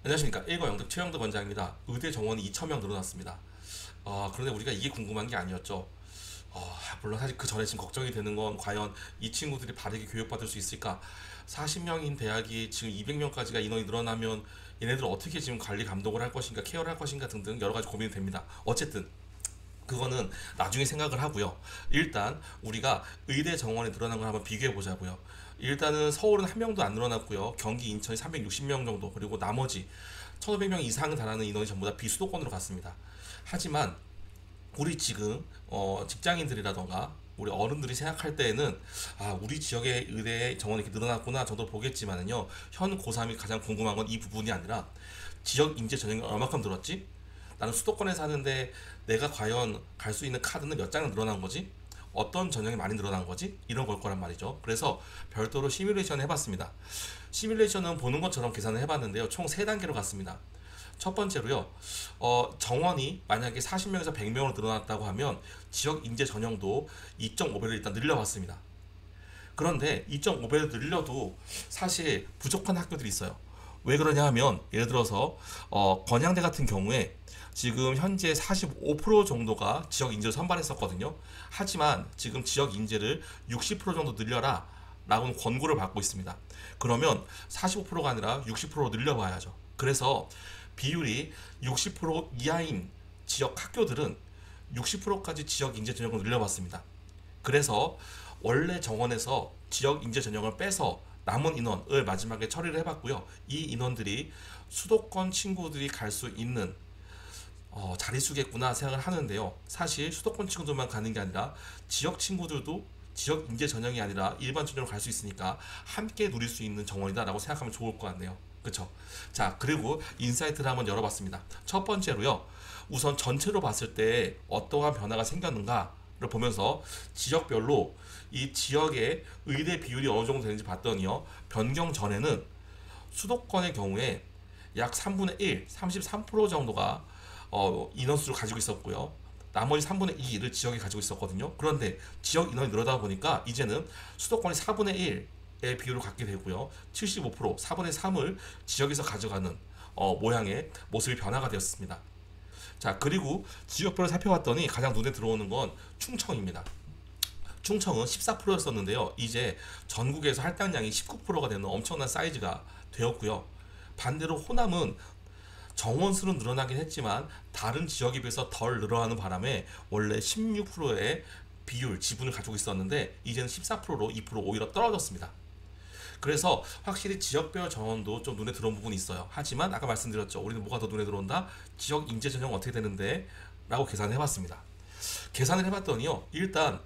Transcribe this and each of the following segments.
안녕하십니까. 1과 영덕 최영덕 원장입니다. 의대 정원이 2,000명 늘어났습니다. 그런데 우리가 이게 궁금한 게 아니었죠. 물론 사실 그 전에 지금 걱정이 되는 건 과연 이 친구들이 바르게 교육받을 수 있을까? 40명인 대학이 지금 200명까지가 인원이 늘어나면 얘네들 어떻게 지금 관리 감독을 할 것인가, 케어를 할 것인가 등등 여러 가지 고민이 됩니다. 어쨌든 그거는 나중에 생각을 하고요. 일단 우리가 의대 정원이 늘어난 걸 한번 비교해 보자고요. 일단은 서울은 한 명도 안 늘어났고요. 경기, 인천이 360명 정도, 그리고 나머지 1,500명 이상 달하는 인원이 전부 다 비수도권으로 갔습니다. 하지만 우리 지금 직장인들이라던가 우리 어른들이 생각할 때에는 우리 지역의 의대 정원이 이렇게 늘어났구나 저도 보겠지만은요, 현 고3이 가장 궁금한 건 이 부분이 아니라 지역 인재 전형이 얼마큼 늘었지? 나는 수도권에 사는데 내가 과연 갈 수 있는 카드는 몇 장은 늘어난 거지? 어떤 전형이 많이 늘어난 거지? 이런 걸 거란 말이죠. 그래서 별도로 시뮬레이션 해봤습니다. 시뮬레이션은 보는 것처럼 계산을 해봤는데요. 총 3단계로 갔습니다. 첫 번째로요, 정원이 만약에 40명에서 100명으로 늘어났다고 하면 지역 인재 전형도 2.5배를 일단 늘려봤습니다. 그런데 2.5배를 늘려도 사실 부족한 학교들이 있어요. 왜 그러냐 하면, 예를 들어서 건양대 같은 경우에 지금 현재 45% 정도가 지역 인재를 선발했었거든요. 하지만 지금 지역 인재를 60% 정도 늘려라 라고 권고를 받고 있습니다. 그러면 45%가 아니라 60%로 늘려봐야죠. 그래서 비율이 60% 이하인 지역 학교들은 60%까지 지역 인재 전형을 늘려봤습니다. 그래서 원래 정원에서 지역 인재 전형을 빼서 남은 인원을 마지막에 처리를 해봤고요. 이 인원들이 수도권 친구들이 갈 수 있는 자릿수겠구나 생각을 하는데요. 사실 수도권 친구들만 가는 게 아니라 지역 친구들도 지역 인재 전형이 아니라 일반 전형으로 갈 수 있으니까 함께 누릴 수 있는 정원이다라고 생각하면 좋을 것 같네요. 그쵸? 자, 그리고 인사이트를 한번 열어봤습니다. 첫 번째로요, 우선 전체로 봤을 때 어떠한 변화가 생겼는가를 보면서 지역별로 이 지역의 의대 비율이 어느 정도 되는지 봤더니요, 변경 전에는 수도권의 경우에 약 3분의 1, 33% 정도가 인원수를 가지고 있었고요. 나머지 3분의 2를 지역이 가지고 있었거든요. 그런데 지역 인원이 늘어나다 보니까 이제는 수도권이 4분의 1의 비율을 갖게 되고요. 75%, 4분의 3을 지역에서 가져가는 모양의 모습이 변화가 되었습니다. 자, 그리고 지역별로 살펴봤더니 가장 눈에 들어오는 건 충청입니다. 충청은 14%였었는데요. 이제 전국에서 할당량이 19%가 되는 엄청난 사이즈가 되었고요. 반대로 호남은 정원수는 늘어나긴 했지만 다른 지역에 비해서 덜 늘어나는 바람에 원래 16%의 비율, 지분을 가지고 있었는데 이제는 14%로 2% 오히려 떨어졌습니다. 그래서 확실히 지역별 정원도 좀 눈에 들어온 부분이 있어요. 하지만 아까 말씀드렸죠. 우리는 뭐가 더 눈에 들어온다? 지역 인재 전형 어떻게 되는데? 라고 계산을 해봤습니다. 계산을 해봤더니요, 일단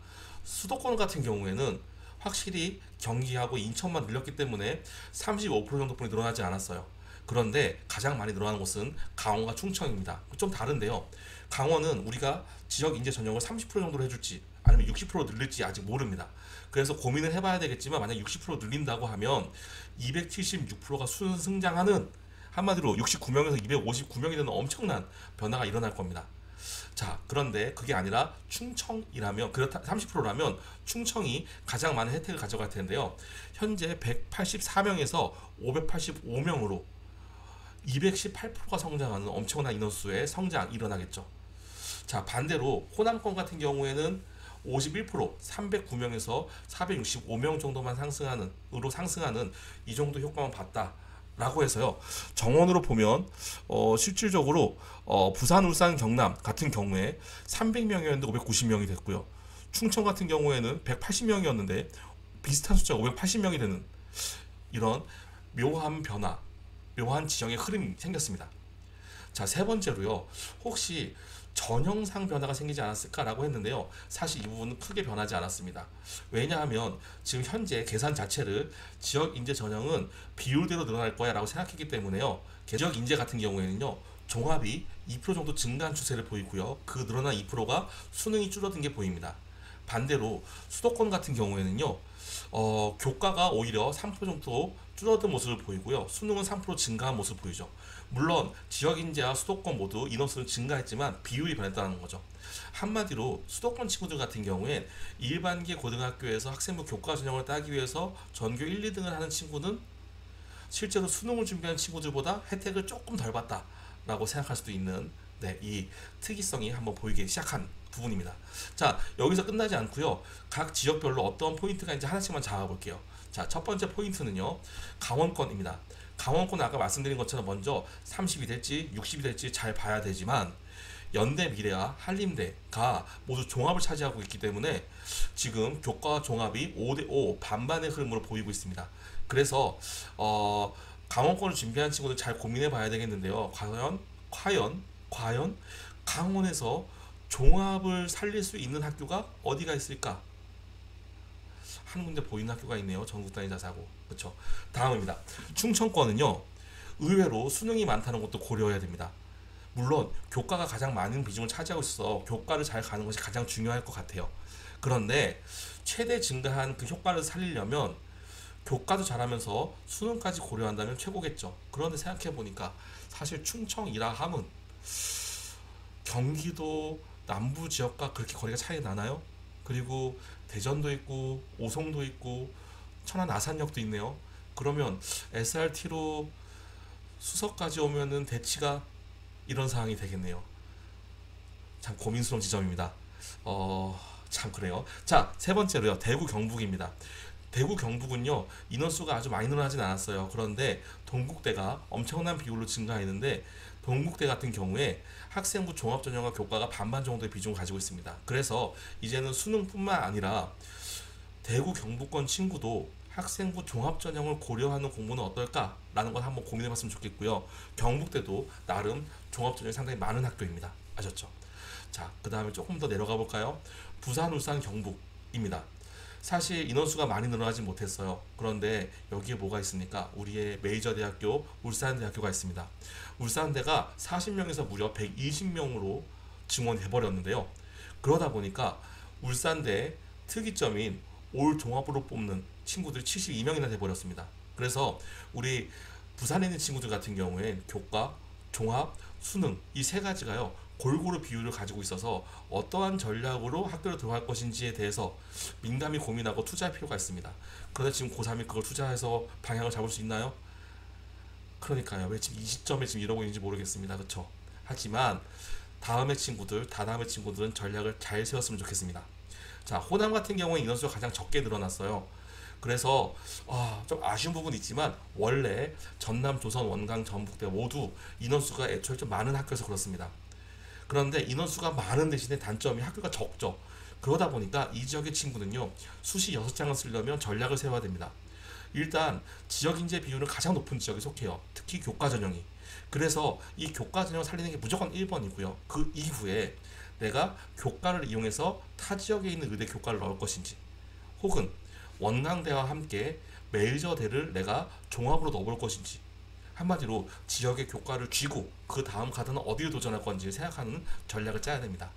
수도권 같은 경우에는 확실히 경기하고 인천만 늘렸기 때문에 35% 정도뿐이 늘어나지 않았어요. 그런데 가장 많이 늘어나는 곳은 강원과 충청입니다. 좀 다른데요. 강원은 우리가 지역 인재 전형을 30% 정도로 해줄지 아니면 60% 늘릴지 아직 모릅니다. 그래서 고민을 해봐야 되겠지만, 만약 60% 늘린다고 하면 276%가 순승장하는, 한마디로 69명에서 259명이 되는 엄청난 변화가 일어날 겁니다. 자, 그런데 그게 아니라 충청이라면, 그렇다 30%라면 충청이 가장 많은 혜택을 가져갈 텐데요. 현재 184명에서 585명으로 218%가 성장하는 엄청난 인원수의 성장이 일어나겠죠. 자, 반대로 호남권 같은 경우에는 51%, 309명에서 465명 정도만 상승하는 이 정도 효과만 봤다라고 해서요. 정원으로 보면 실질적으로 부산, 울산, 경남 같은 경우에 300명이었는데 590명이 됐고요. 충청 같은 경우에는 180명이었는데 비슷한 숫자가 580명이 되는 이런 묘한 변화, 묘한 지형의 흐름이 생겼습니다. 자, 세 번째로요, 혹시 전형상 변화가 생기지 않았을까라고 했는데요. 사실 이 부분은 크게 변하지 않았습니다. 왜냐하면 지금 현재 계산 자체를 지역 인재 전형은 비율대로 늘어날 거야 라고 생각했기 때문에요. 지역 인재 같은 경우에는요, 종합이 2% 정도 증가한 추세를 보이고요. 그 늘어난 2%가 수능이 줄어든 게 보입니다. 반대로 수도권 같은 경우에는요, 교과가 오히려 3% 정도 줄어든 모습을 보이고요. 수능은 3% 증가한 모습을 보이죠. 물론 지역 인재와 수도권 모두 인원수는 증가했지만 비율이 변했다는 거죠. 한마디로 수도권 친구들 같은 경우에 일반계 고등학교에서 학생부 교과 전형을 따기 위해서 전교 1, 2등을 하는 친구는 실제로 수능을 준비한 친구들보다 혜택을 조금 덜 받다라고 생각할 수도 있는 이 특이성이 한번 보이기 시작한 부분입니다. 자, 여기서 끝나지 않고요. 각 지역별로 어떤 포인트가 있는지 하나씩만 잡아볼게요. 자, 첫 번째 포인트는요. 강원권입니다. 강원권은 아까 말씀드린 것처럼 먼저 30이 될지 60이 될지 잘 봐야 되지만 연대 미래와 한림대가 모두 종합을 차지하고 있기 때문에 지금 교과 종합이 5대5 반반의 흐름으로 보이고 있습니다. 그래서 강원권을 준비한 친구들 잘 고민해 봐야 되겠는데요. 과연 강원에서 종합을 살릴 수 있는 학교가 어디가 있을까? 한 군데 보이는 학교가 있네요. 전국 단위 자사고. 그렇죠. 다음입니다. 충청권은요. 의외로 수능이 많다는 것도 고려해야 됩니다. 물론 교과가 가장 많은 비중을 차지하고 있어 교과를 잘 가는 것이 가장 중요할 것 같아요. 그런데 최대 증가한 그 효과를 살리려면 교과도 잘하면서 수능까지 고려한다면 최고겠죠. 그런데 생각해 보니까 사실 충청이라 함은 경기도 남부 지역과 그렇게 거리가 차이 나나요? 그리고 대전도 있고 오송도 있고 천안 아산역도 있네요. 그러면 SRT로 수서까지 오면은 대치가 이런 상황이 되겠네요. 참 고민스러운 지점입니다. 참 그래요. 자, 세 번째로요. 대구 경북입니다. 대구 경북은요. 인원수가 아주 많이 늘어나진 않았어요. 그런데 동국대가 엄청난 비율로 증가했는데 동국대 같은 경우에 학생부 종합전형과 교과가 반반 정도의 비중을 가지고 있습니다. 그래서 이제는 수능뿐만 아니라 대구 경북권 친구도 학생부 종합전형을 고려하는 공부는 어떨까라는 걸 한번 고민해봤으면 좋겠고요. 경북대도 나름 종합전형이 상당히 많은 학교입니다. 아셨죠? 자, 그 다음에 조금 더 내려가 볼까요? 부산, 울산, 경북입니다. 사실 인원수가 많이 늘어나지 못했어요. 그런데 여기에 뭐가 있습니까? 우리의 메이저 대학교 울산대학교가 있습니다. 울산대가 40명에서 무려 120명으로 증원해 버렸는데요. 그러다 보니까 울산대 특이점인 올 종합으로 뽑는 친구들이 72명이나 돼버렸습니다. 그래서 우리 부산에 있는 친구들 같은 경우엔 교과, 종합, 수능 이 세 가지가요 골고루 비율을 가지고 있어서 어떠한 전략으로 학교로 들어갈 것인지에 대해서 민감히 고민하고 투자할 필요가 있습니다. 그런데 지금 고3이 그걸 투자해서 방향을 잡을 수 있나요? 그러니까요. 왜 지금 이 시점에 지금 이러고 있는지 모르겠습니다. 그렇죠? 하지만 다음의 친구들, 다다음의 친구들은 전략을 잘 세웠으면 좋겠습니다. 자, 호남 같은 경우에 인원수가 가장 적게 늘어났어요. 그래서 좀 아쉬운 부분이 있지만 원래 전남, 조선, 원광, 전북대 모두 인원수가 애초에 좀 많은 학교에서 그렇습니다. 그런데 인원수가 많은 대신에 단점이 학교가 적죠. 그러다 보니까 이 지역의 친구는요. 수시 6장을 쓰려면 전략을 세워야 됩니다. 일단 지역인재 비율은 가장 높은 지역에 속해요. 특히 교과 전형이. 그래서 이 교과 전형을 살리는 게 무조건 1번이고요. 그 이후에 내가 교과를 이용해서 타 지역에 있는 의대 교과를 넣을 것인지 혹은 원광대와 함께 메이저대를 내가 종합으로 넣어볼 것인지 한마디로 지역의 교과를 쥐고 그 다음 카드는 어디를 도전할 건지 생각하는 전략을 짜야 됩니다.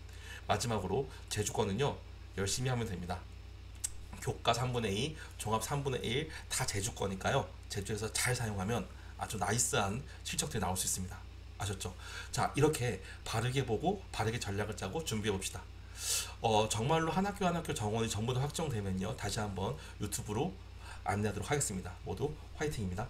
마지막으로 제주권은요. 열심히 하면 됩니다. 교과 3분의 2, 종합 3분의 1 다 제주권이니까요. 제주에서 잘 사용하면 아주 나이스한 실적들이 나올 수 있습니다. 아셨죠? 자, 이렇게 바르게 보고 바르게 전략을 짜고 준비해 봅시다. 정말로 한 학교 정원이 전부 다 확정되면요. 다시 한번 유튜브로 안내하도록 하겠습니다. 모두 화이팅입니다.